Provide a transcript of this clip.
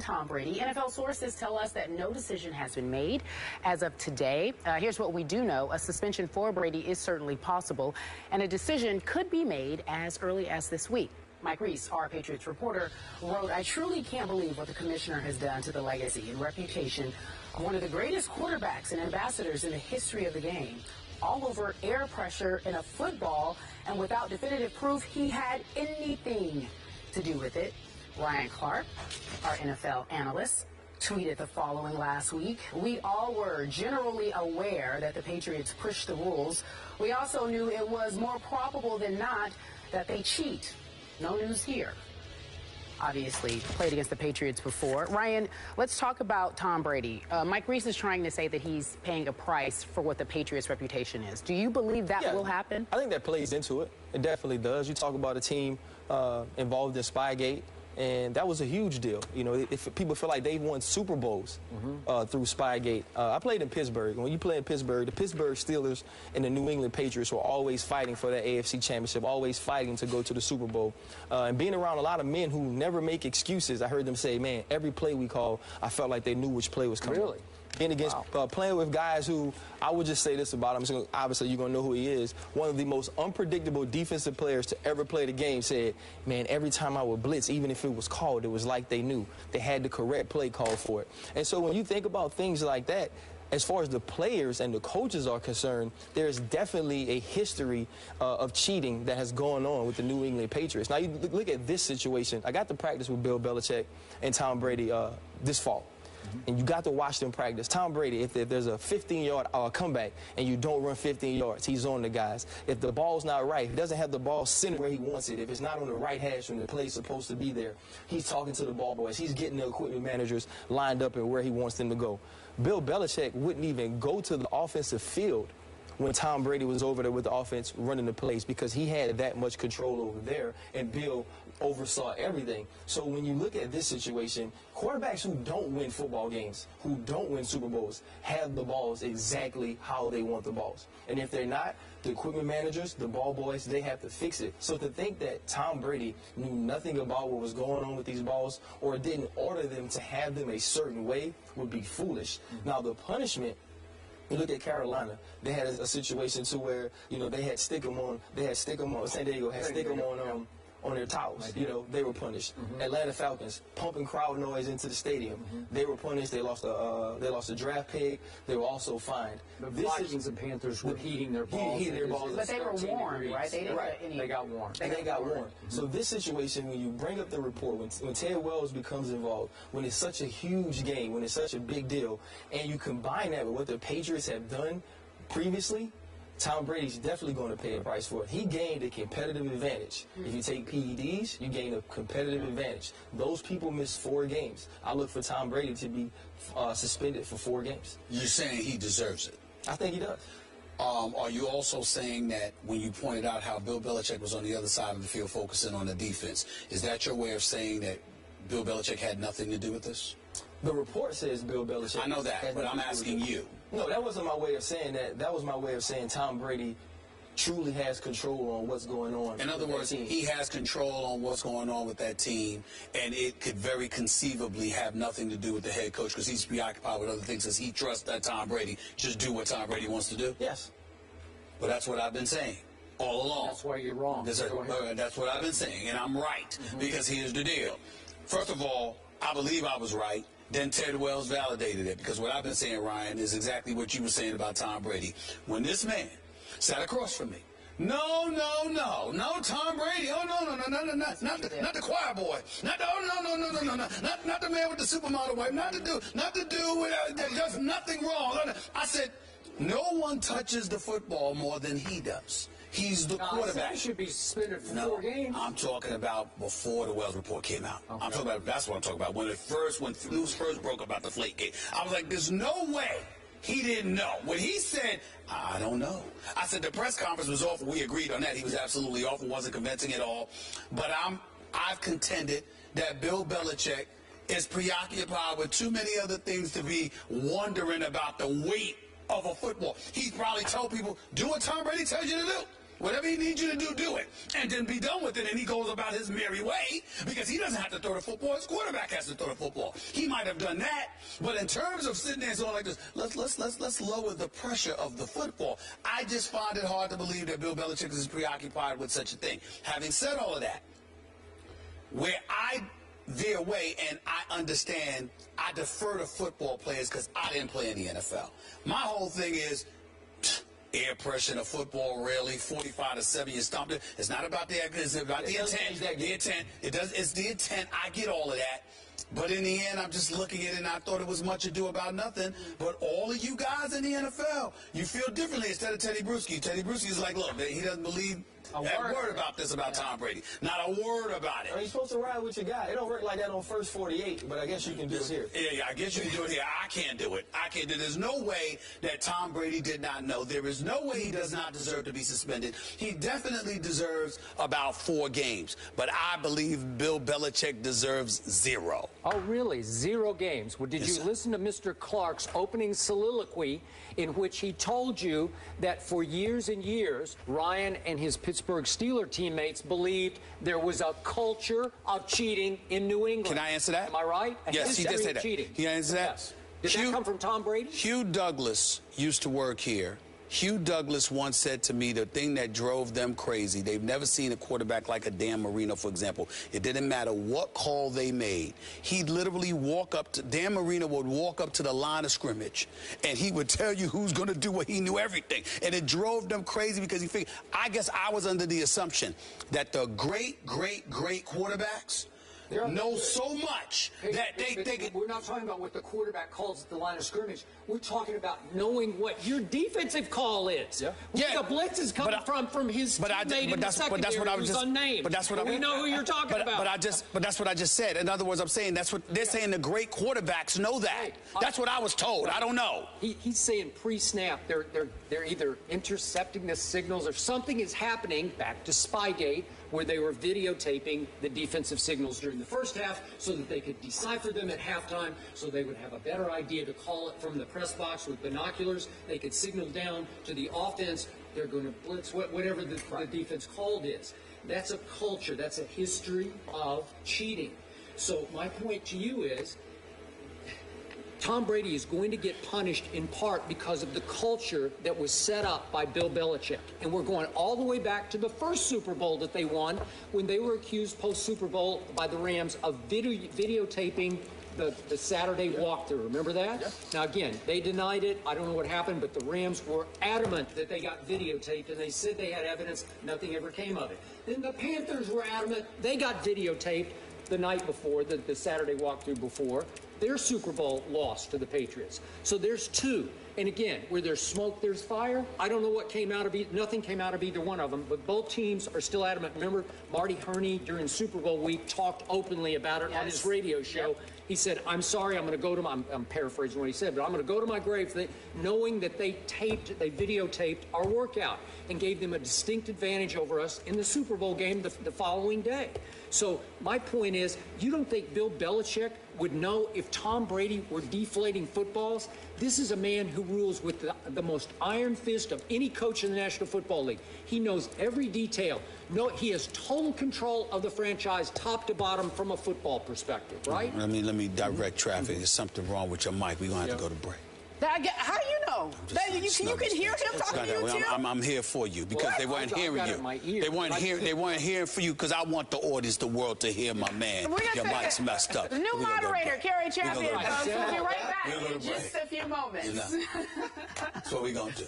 and Tom Brady. NFL sources tell us that no decision has been made as of today. Here's what we do know. A suspension for Brady is certainly possible, and a decision could be made as early as this week. Mike Reese, our Patriots reporter, wrote, "I truly can't believe what the commissioner has done to the legacy and reputation of one of the greatest quarterbacks and ambassadors in the history of the game. All over air pressure in a football and without definitive proof he had anything to do with it." Ryan Clark, our NFL analyst, tweeted the following last week: "We all were generally aware that the Patriots pushed the rules. We also knew it was more probable than not that they cheat. No news here." Obviously played against the Patriots before. Ryan, let's talk about Tom Brady. Mike Reese is trying to say that he's paying a price for what the Patriots' reputation is. Do you believe that will happen? I think that plays into it. It definitely does. You talk about a team involved in Spygate, and that was a huge deal. You know, if people feel like they've won Super Bowls through Spygate. I played in Pittsburgh. When you play in Pittsburgh, the Pittsburgh Steelers and the New England Patriots were always fighting for that AFC championship, always fighting to go to the Super Bowl. And being around a lot of men who never make excuses, I heard them say, man, every play we call, I felt like they knew which play was coming. Really? Being against, playing with guys who, I would just say this about him, so obviously you're going to know who he is. One of the most unpredictable defensive players to ever play the game said, man, every time I would blitz, even if it was called, it was like they knew. They had the correct play call for it. And so when you think about things like that, as far as the players and the coaches are concerned, there is definitely a history of cheating that has gone on with the New England Patriots. Now, you look at this situation. I got to practice with Bill Belichick and Tom Brady this fall. And you got to watch them practice. Tom Brady, if there's a 15-yard comeback and you don't run 15 yards, he's on the guys. If the ball's not right, if he doesn't have the ball centered where he wants it, if it's not on the right hash when the play's supposed to be there, he's talking to the ball boys. He's getting the equipment managers lined up and where he wants them to go. Bill Belichick wouldn't even go to the offensive field when Tom Brady was over there with the offense running the plays because he had that much control over there, and Bill oversaw everything. So when you look at this situation, quarterbacks who don't win football games, who don't win Super Bowls, have the balls exactly how they want the balls. And if they're not, the equipment managers, the ball boys, they have to fix it. So to think that Tom Brady knew nothing about what was going on with these balls or didn't order them to have them a certain way would be foolish. Now, the punishment, you look at Carolina, they had a situation to where, you know, they had stick 'em on, San Diego had stick 'em on their towels. You know, they were punished. Atlanta Falcons pumping crowd noise into the stadium. They were punished. They lost a draft pick. They were also fined. The Vikings and Panthers were heating their balls. But they were warned, right? They didn't They got warned. They got warned. So this situation, when you bring up the report, when Ted Wells becomes involved, when it's such a huge game, when it's such a big deal, and you combine that with what the Patriots have done previously, Tom Brady's definitely going to pay a price for it. He gained a competitive advantage. If you take PEDs, you gain a competitive advantage. Those people missed 4 games. I look for Tom Brady to be suspended for 4 games. You're saying he deserves it? I think he does. Are you also saying that when you pointed out how Bill Belichick was on the other side of the field focusing on the defense, is that your way of saying that Bill Belichick had nothing to do with this? The report says Bill Belichick. I know that, but I'm asking you. No, that wasn't my way of saying that. That was my way of saying Tom Brady truly has control on what's going on. In other words, he has control on what's going on with that team, and it could very conceivably have nothing to do with the head coach because he's preoccupied with other things as he trusts that Tom Brady just do what Tom Brady wants to do? Yes. But that's what I've been saying all along. That's why you're wrong. That's what I've been saying, and I'm right, because here's the deal. First of all, I believe I was right. Then Ted Wells validated it, because what I've been saying, Ryan, is exactly what you were saying about Tom Brady. When this man sat across from me, no, Tom Brady, oh, not the choir boy, not the man with the supermodel wife, not the dude that does nothing wrong. I said, no one touches the football more than he does. He's the quarterback. He should be suspended for 4 games. I'm talking about before the Wells report came out. Okay. I'm talking about, that's what I'm talking about. When news first broke about the Flake gate, I was like, there's no way he didn't know. When he said, I don't know. I said the press conference was awful. We agreed on that. He was absolutely awful, wasn't convincing at all. But I've contended that Bill Belichick is preoccupied with too many other things to be wondering about the weight of a football. He probably told people, do what Tom Brady tells you to do. Whatever he needs you to do, do it. And then be done with it. And he goes about his merry way because he doesn't have to throw the football. His quarterback has to throw the football. He might have done that. But in terms of sitting there and going like this, let's lower the pressure of the football. I just find it hard to believe that Bill Belichick is preoccupied with such a thing. Having said all of that, where I veer away and I understand, I defer to football players because I didn't play in the NFL. My whole thing is air pressure in a football, really, 45-7, you stomped it. It's not about the it's about the intent. The intent. It's the intent. I get all of that. But in the end, I'm just looking at it, and I thought it was much ado about nothing. But all of you guys in the NFL, you feel differently instead of Teddy Bruschi. Teddy Bruschi is like, look, he doesn't believe a word about this about Tom Brady. Not a word about it. You're supposed to ride with your guy. It don't work like that on first 48, but I guess you can do it here. Yeah, I guess you can do it here. I can't do it. I can't do it. There's no way that Tom Brady did not know. There is no way he does not deserve to be suspended. He definitely deserves about 4 games. But I believe Bill Belichick deserves 0. Oh, really? 0 games? Well, did you listen to Mr. Clark's opening soliloquy in which he told you that for years and years, Ryan and his Pittsburgh Steelers teammates believed there was a culture of cheating in New England? Can I answer that? Am I right? Yes, he did say that. Cheating. Can I answer that? Yes. Did that come from Tom Brady? Hugh Douglas used to work here. Hugh Douglas once said to me the thing that drove them crazy, they've never seen a quarterback like a Dan Marino, for example. It didn't matter what call they made. He'd literally walk up to, Dan Marino would walk up to the line of scrimmage, and he would tell you who's going to do what. He knew everything. And it drove them crazy because he figured, I guess I was under the assumption that the great quarterbacks know so much that they think. We're not talking about what the quarterback calls at the line of scrimmage. We're talking about knowing what your defensive call is. Yeah. The blitz is coming from his teammate in the secondary who's unnamed. But that's what we know who you're talking about. But that's what I just said. In other words, I'm saying that's what they're saying. The great quarterbacks know that. That's what I was told. I don't know. He's saying pre-snap they're either intercepting the signals or something is happening. Back to Spygate, where they were videotaping the defensive signals during the first half so that they could decipher them at halftime, so they would have a better idea to call it from the press box with binoculars. They could signal down to the offense, they're going to blitz, whatever the defense called is. That's a culture. That's a history of cheating. So my point to you is, Tom Brady is going to get punished in part because of the culture that was set up by Bill Belichick. And we're going all the way back to the first Super Bowl that they won when they were accused post-Super Bowl by the Rams of videotaping the Saturday walkthrough. Remember that? Yeah. Now, again, they denied it. I don't know what happened, but the Rams were adamant that they got videotaped, and they said they had evidence. Nothing ever came of it. Then the Panthers were adamant. They got videotaped the night before, the Saturday walkthrough before. Their Super Bowl loss to the Patriots. So there's 2. And again, where there's smoke, there's fire. I don't know what came out of it. Nothing came out of either one of them, but both teams are still adamant. Remember, Marty Herney during Super Bowl week talked openly about it on his radio show. Yep. He said, I'm sorry, I'm going to go to my, I'm paraphrasing what he said, but I'm going to go to my grave knowing that they videotaped our workout and gave them a distinct advantage over us in the Super Bowl game the following day. So my point is, you don't think Bill Belichick would know if Tom Brady were deflating footballs? This is a man who rules with the most iron fist of any coach in the National Football League. He knows every detail. No, he has total control of the franchise, top to bottom, from a football perspective, right? Let me direct traffic. There's something wrong with your mic. We're going to have to go to break. How do you know? You can hear him talking to you, too? I'm here for you because they weren't hearing you. They weren't hearing for you because I want the audience, the world, to hear my man. Your mic's messed up. The new moderator, Kerry Champion. We'll be right back in just a few moments. That's what we're going to do.